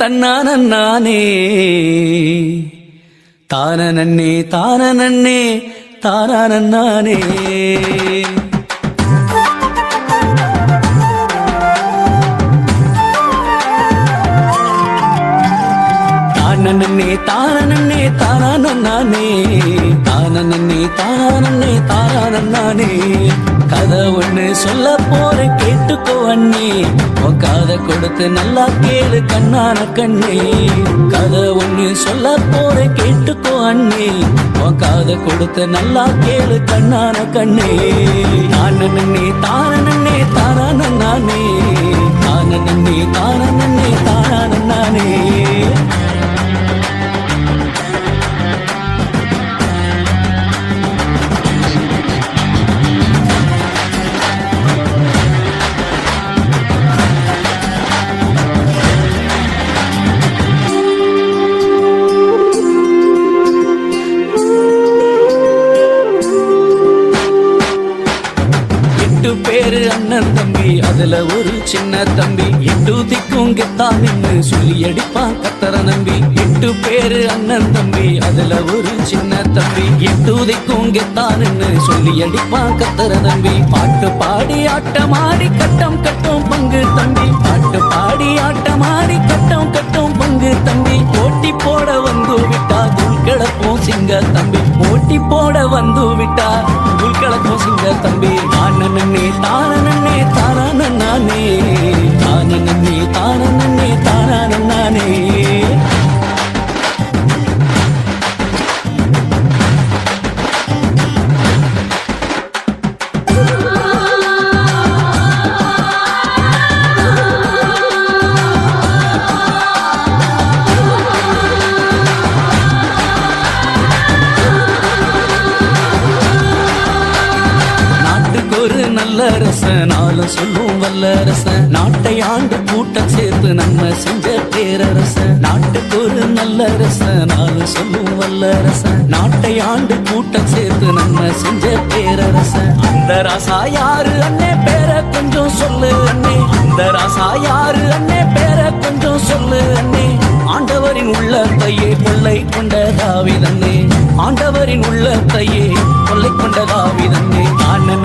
தன்னானே தானே தானே தானே தானே தானே தானே தானே தானே தானே கதை ஒண்ணு சொல்ல போற கேட்டுக்கோ அண்ணே உன் காதை கொடுத்து நல்லா கேளு கண்ணான கண்ணே கதை ஒண்ணு சொல்ல போற கேட்டுக்கோ அண்ணே உன் காதை கொடுத்து நல்லா கேளு கண்ணான கண்ணே தானே தானே தானே தானே தானே தானே பேரு அண்ணன் தம்பி அதுல ஒரு சின்ன தம்பி எட்டு திக்கும் கெத்தான்னு சொல்லி அடிப்பான் கத்தர நம்பி எட்டு பேரு அண்ணன் தம்பி அதுல ஒரு சின்ன தம்பி எட்டு திக்கும் கெத்தான்னு சொல்லி அடிப்பான் கத்தர நம்பி பாட்டு பாடி ஆட்டமாடி கட்டம் கட்டும் பங்கு தம்பி பாட்டு பாடி ஆட்டமாடி கட்டம் கட்டும் பங்கு தம்பி போட்டி போட வந்து விட்டா தூள் கிளப்போம் சிங்க தம்பி போட்டி போட வந்து விட்டா தூள் கிளப்போம் சிங்க தம்பி தானே தானே தானே தானே தானே தானே நல்லரசனாலும் சொல்லும் வல்லரச நாட்டை ஆண்டு கூட்டம் சேர்த்து நம்ம செஞ்ச பேரரச நாட்டுக்கு ஒரு நல்லரசனாலும் சொல்லும் வல்லரச நாட்டை ஆண்டு கூட்டம் சேர்த்து நம்ம செஞ்ச பேரரச அந்த ராசா யாரு அண்ணே பேர கொஞ்சம் சொல்லு அண்ணே அந்த ராசா யாரு அண்ணே பேர கொஞ்சம் சொல்லு அண்ணே ஆண்டவரின் உள்ளத்தையே கொள்ளை கொண்ட தாவீதன்னே ஆண்டவரின் உள்ளத்தையே கொள்ளை கொண்ட தாவீதன்னே தானே